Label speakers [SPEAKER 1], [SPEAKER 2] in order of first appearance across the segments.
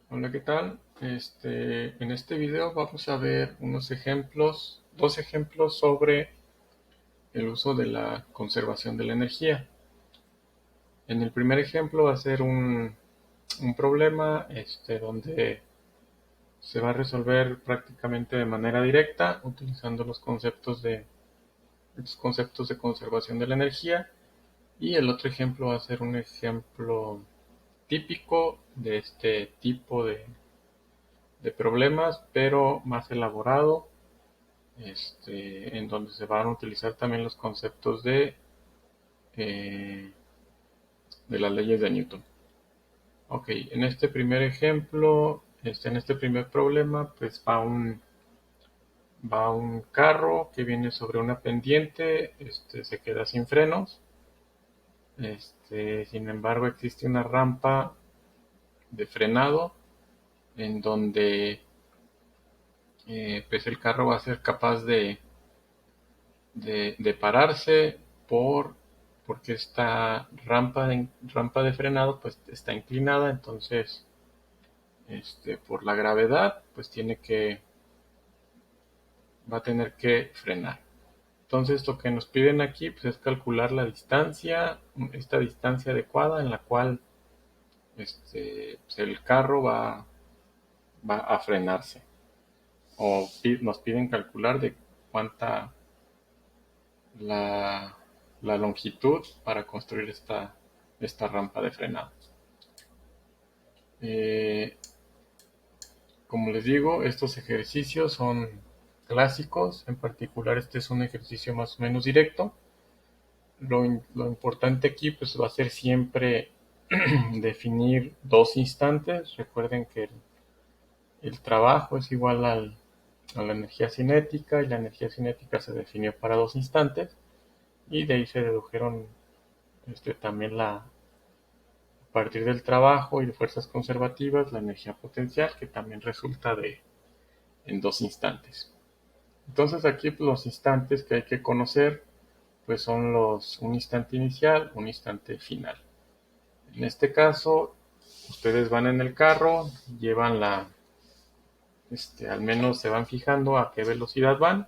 [SPEAKER 1] Hola, ¿qué tal? En este video vamos a ver dos ejemplos sobre el uso de la conservación de la energía. En el primer ejemplo va a ser un problema donde se va a resolver prácticamente de manera directa utilizando estos conceptos de conservación de la energía. Y el otro ejemplo va a ser un ejemplo típico de este tipo de problemas, pero más elaborado, en donde se van a utilizar también los conceptos eh, de las leyes de Newton. Ok, en este primer ejemplo, en este primer problema, pues va un carro que viene sobre una pendiente, se queda sin frenos. Sin embargo, existe una rampa de frenado en donde pues el carro va a ser capaz de pararse porque esta rampa de frenado pues está inclinada. Entonces por la gravedad pues va a tener que frenar. Entonces lo que nos piden aquí pues es calcular la distancia, esta distancia adecuada en la cual pues, el carro va a frenarse, o nos piden calcular de cuánta la, la longitud para construir esta rampa de frenado. Eh, Como les digo, estos ejercicios son clásicos. En particular, este es un ejercicio más o menos directo. Lo importante aquí pues va a ser siempre definir dos instantes. Recuerden que el trabajo es igual a la energía cinética, y la energía cinética se definió para dos instantes, y de ahí se dedujeron también a partir del trabajo y de fuerzas conservativas, la energía potencial, que también resulta en dos instantes. Entonces aquí pues, los instantes que hay que conocer pues son un instante inicial, un instante final. En este caso, ustedes van en el carro, llevan al menos se van fijando a qué velocidad van,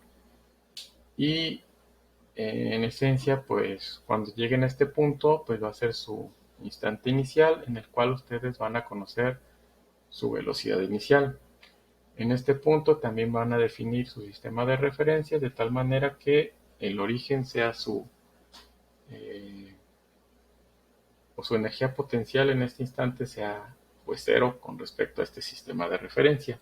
[SPEAKER 1] y en esencia pues cuando lleguen a este punto pues va a ser su instante inicial en el cual ustedes van a conocer su velocidad inicial. En este punto también van a definir su sistema de referencia de tal manera que el origen sea eh, su energía potencial en este instante sea pues cero con respecto a este sistema de referencia.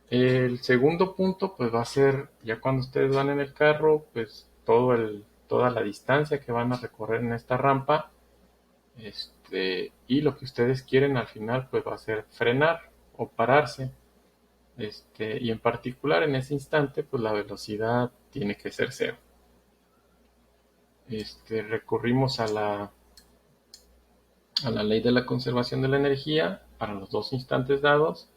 [SPEAKER 1] El segundo punto pues va a ser ya cuando ustedes van en el carro, pues toda la distancia que van a recorrer en esta rampa, y lo que ustedes quieren al final pues va a ser frenar o pararse. Y en particular en ese instante, pues la velocidad tiene que ser cero. Recurrimos a la ley de la conservación de la energía para los dos instantes dados.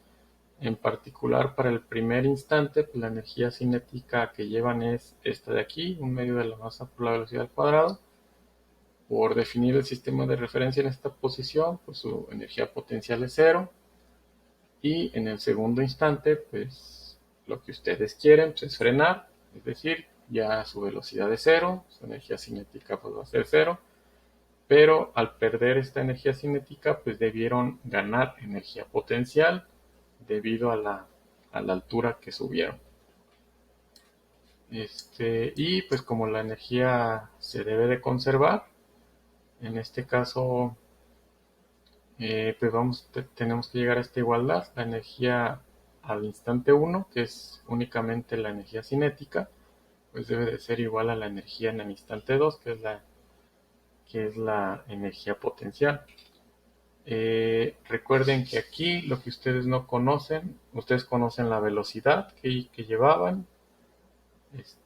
[SPEAKER 1] En particular, para el primer instante, pues la energía cinética que llevan es esta de aquí, un medio de la masa por la velocidad al cuadrado. Por definir el sistema de referencia en esta posición, pues su energía potencial es cero. Y en el segundo instante, pues lo que ustedes quieren pues, es frenar, es decir, ya su velocidad es cero, su energía cinética pues va a ser cero, pero al perder esta energía cinética pues debieron ganar energía potencial debido a la altura que subieron. Y pues como la energía se debe de conservar, en este caso pues tenemos que llegar a esta igualdad. La energía al instante uno, que es únicamente la energía cinética, pues debe de ser igual a la energía en el instante 2, que es la energía potencial. Recuerden que aquí lo que ustedes no conocen, ustedes conocen la velocidad que llevaban.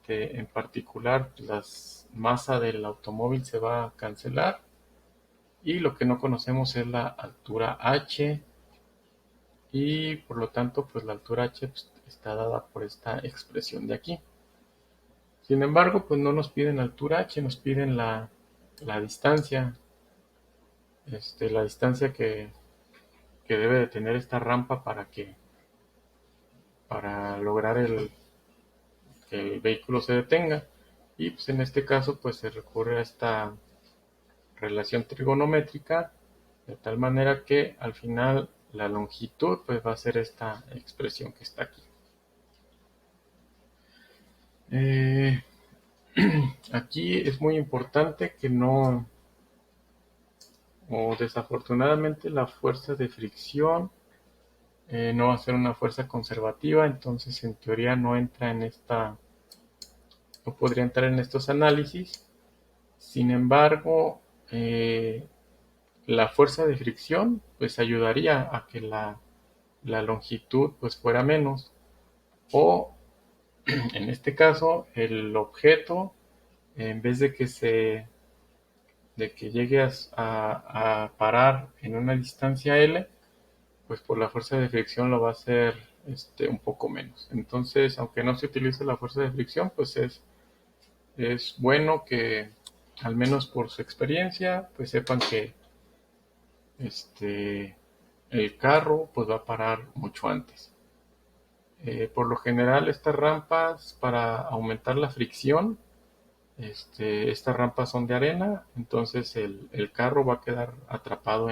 [SPEAKER 1] En particular, la masa del automóvil se va a cancelar, y lo que no conocemos es la altura h, y por lo tanto pues la altura h pues, está dada por esta expresión de aquí. Sin embargo, pues no nos piden altura h, nos piden la distancia, la distancia que debe de tener esta rampa para lograr que el vehículo se detenga. Y pues en este caso pues se recurre a esta relación trigonométrica de tal manera que al final la longitud pues va a ser esta expresión que está aquí. Aquí es muy importante que no, o desafortunadamente la fuerza de fricción no va a ser una fuerza conservativa, entonces en teoría no podría entrar en estos análisis. Sin embargo, la fuerza de fricción pues ayudaría a que la longitud pues fuera menos, o en este caso el objeto, en vez de que llegue a parar en una distancia L, pues por la fuerza de fricción lo va a hacer un poco menos. Entonces, aunque no se utilice la fuerza de fricción, pues es bueno que, al menos por su experiencia, pues sepan que este, el carro pues va a parar mucho antes. Por lo general, estas rampas para aumentar la fricción, estas rampas son de arena, entonces el carro va a quedar atrapado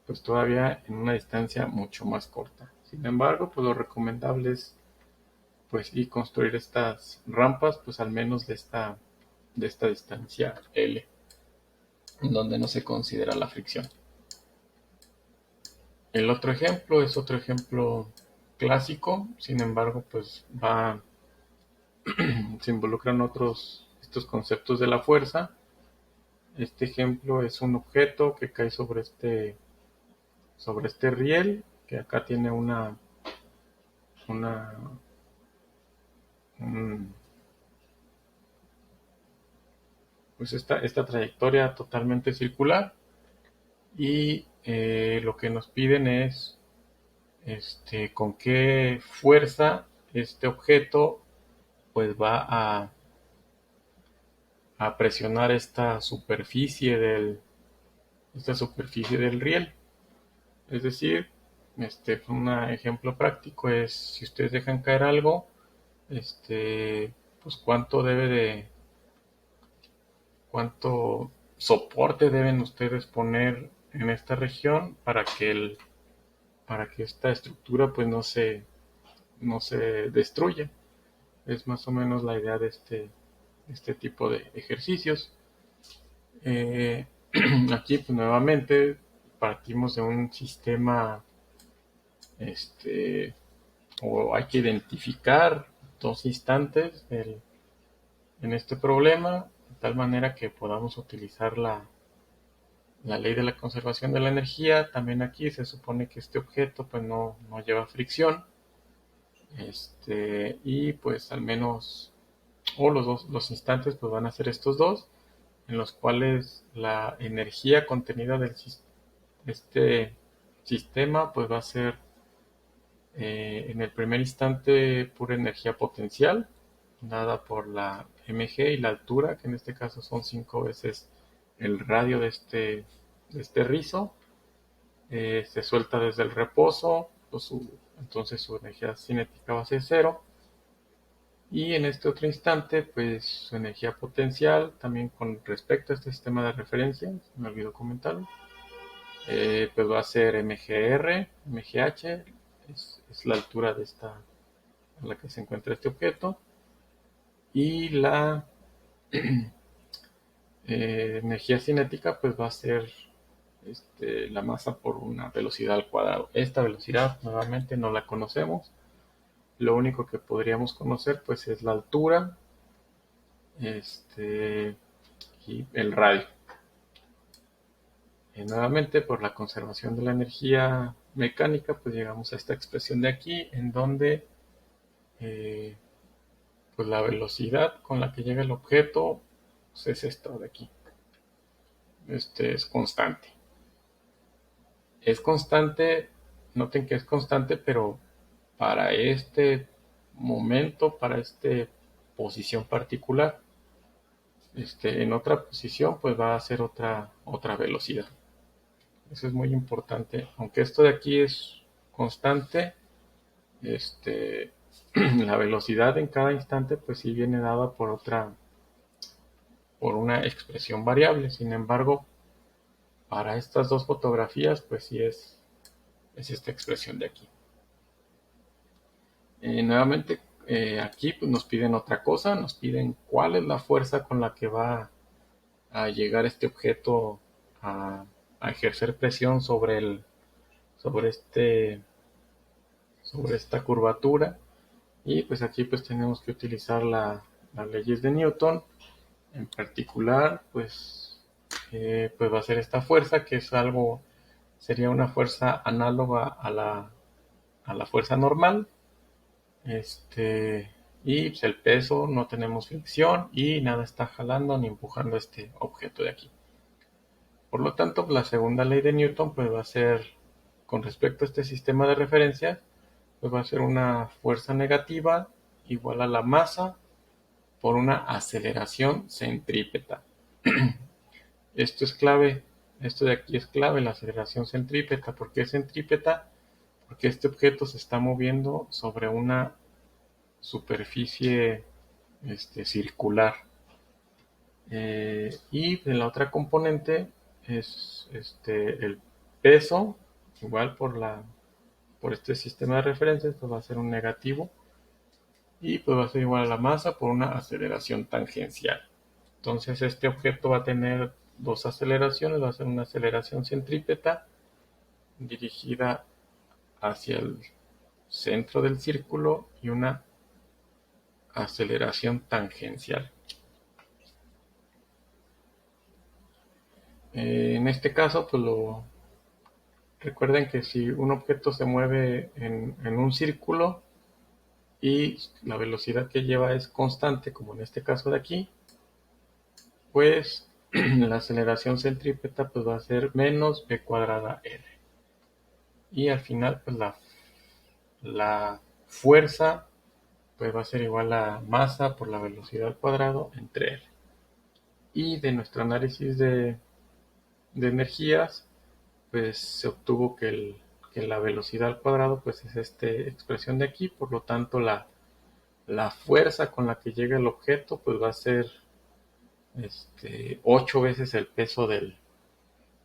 [SPEAKER 1] pues todavía en una distancia mucho más corta. Sin embargo, pues lo recomendable es pues y construir estas rampas pues al menos de esta distancia L, en donde no se considera la fricción. El otro ejemplo es otro ejemplo clásico, sin embargo pues se involucran estos conceptos de la fuerza. Este ejemplo es un objeto que cae sobre este riel, que acá tiene una un- pues esta trayectoria totalmente circular, y lo que nos piden es con qué fuerza este objeto pues va a presionar esta superficie del riel. Es decir, un ejemplo práctico es si ustedes dejan caer algo, pues cuánto soporte deben ustedes poner en esta región para que esta estructura pues no se destruya. Es más o menos la idea de este tipo de ejercicios. Eh, Aquí pues nuevamente partimos de un sistema, este, o hay que identificar dos instantes en este problema, de tal manera que podamos utilizar la ley de la conservación de la energía. También aquí se supone que este objeto pues no lleva fricción, y pues al menos, o los instantes pues van a ser estos dos, en los cuales la energía contenida del este sistema pues va a ser, en el primer instante, pura energía potencial, dada por la mg y la altura, que en este caso son 5 veces el radio de este rizo. Se suelta desde el reposo, pues entonces su energía cinética va a ser cero. Y en este otro instante, pues su energía potencial, también con respecto a este sistema de referencia, me olvidó comentarlo, pues va a ser mgh, es la altura a la que se encuentra este objeto, y la energía cinética pues va a ser la masa por una velocidad al cuadrado. Esta velocidad nuevamente no la conocemos, lo único que podríamos conocer pues es la altura, este, y el radio. Nuevamente, por la conservación de la energía mecánica, pues llegamos a esta expresión de aquí, en donde eh, pues la velocidad con la que llega el objeto pues es esta de aquí. Es constante. Es constante, noten que es constante, pero para este momento, para esta posición particular. En otra posición, pues va a ser otra velocidad. Eso es muy importante. Aunque esto de aquí es constante, la velocidad en cada instante pues sí viene dada por una expresión variable. Sin embargo, para estas dos fotografías pues sí es esta expresión de aquí. Nuevamente aquí pues, nos piden otra cosa, nos piden cuál es la fuerza con la que va a llegar este objeto a ejercer presión sobre sobre esta curvatura. Y pues aquí pues tenemos que utilizar las leyes de Newton. En particular pues va a ser esta fuerza, que es sería una fuerza análoga a la fuerza normal. Y pues el peso, no tenemos fricción y nada está jalando ni empujando este objeto de aquí. Por lo tanto, la segunda ley de Newton pues va a ser, con respecto a este sistema de referencia, pues va a ser una fuerza negativa igual a la masa por una aceleración centrípeta. Esto es clave, esto de aquí es clave, la aceleración centrípeta. ¿Por qué centrípeta? Porque este objeto se está moviendo sobre una superficie circular. Y en la otra componente es el peso, igual por este sistema de referencia, pues va a ser un negativo. Y pues va a ser igual a la masa por una aceleración tangencial. Entonces este objeto va a tener dos aceleraciones, va a ser una aceleración centrípeta dirigida hacia el centro del círculo y una aceleración tangencial. En este caso, pues recuerden que si un objeto se mueve en un círculo y la velocidad que lleva es constante, como en este caso de aquí, pues la aceleración centrípeta pues va a ser menos b cuadrada r. Y al final pues la fuerza pues va a ser igual a masa por la velocidad al cuadrado entre r. Y de nuestro análisis de energías, pues se obtuvo que la velocidad al cuadrado pues es esta expresión de aquí. Por lo tanto la fuerza con la que llega el objeto pues va a ser 8 veces el peso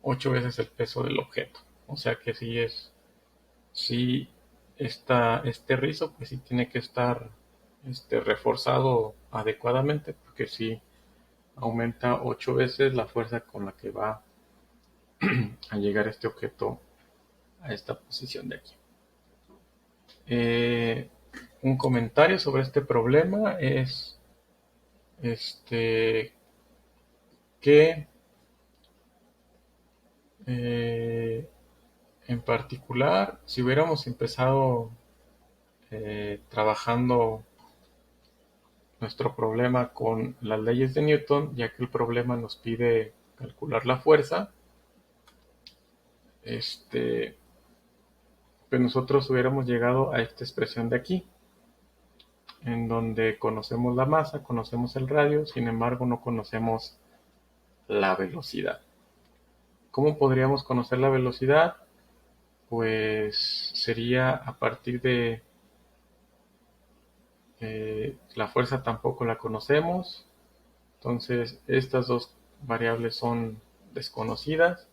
[SPEAKER 1] 8 veces el peso del objeto. O sea que sí este rizo pues sí tiene que estar reforzado adecuadamente, porque sí aumenta 8 veces la fuerza con la que va a llegar este objeto a esta posición de aquí. Un comentario sobre este problema es que en particular, si hubiéramos empezado trabajando nuestro problema con las leyes de Newton, ya que el problema nos pide calcular la fuerza, pues nosotros hubiéramos llegado a esta expresión de aquí, en donde conocemos la masa, conocemos el radio, sin embargo no conocemos la velocidad. ¿Cómo podríamos conocer la velocidad? Pues sería a partir de la fuerza tampoco la conocemos, entonces estas dos variables son desconocidas.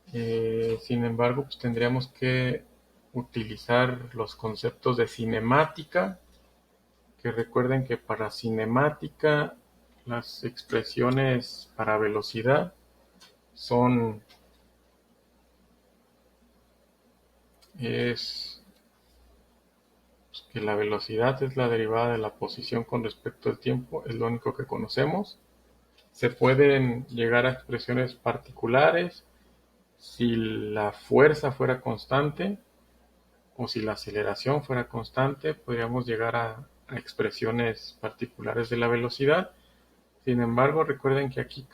[SPEAKER 1] Sin embargo, pues tendríamos que utilizar los conceptos de cinemática, que recuerden que para cinemática las expresiones para velocidad son es que la velocidad es la derivada de la posición con respecto al tiempo, es lo único que conocemos. Se pueden llegar a expresiones particulares si la fuerza fuera constante o si la aceleración fuera constante, podríamos llegar a expresiones particulares de la velocidad. Sin embargo, recuerden que aquí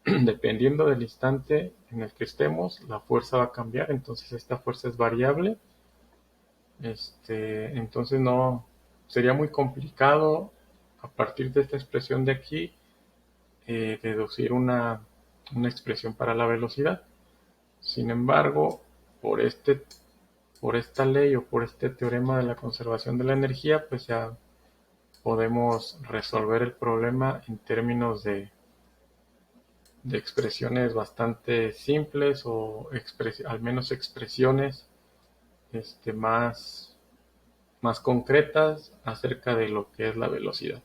[SPEAKER 1] dependiendo del instante en el que estemos, la fuerza va a cambiar, entonces esta fuerza es variable. Entonces no sería muy complicado a partir de esta expresión de aquí deducir una expresión para la velocidad. Sin embargo, por esta ley o por este teorema de la conservación de la energía, pues ya podemos resolver el problema en términos de expresiones bastante simples o al menos expresiones más concretas acerca de lo que es la velocidad.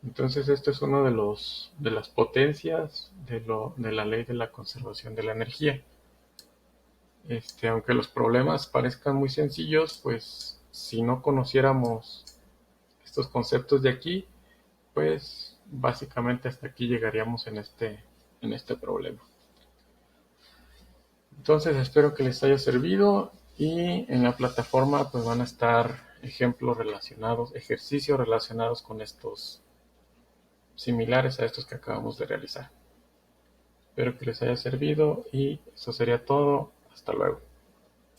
[SPEAKER 1] Entonces, esto es uno de las potencias de la ley de la conservación de la energía. Aunque los problemas parezcan muy sencillos, pues si no conociéramos estos conceptos de aquí, pues básicamente hasta aquí llegaríamos en este problema. Entonces espero que les haya servido y en la plataforma pues van a estar ejemplos relacionados, ejercicios relacionados con estos similares a estos que acabamos de realizar. Espero que les haya servido y eso sería todo. Hasta luego.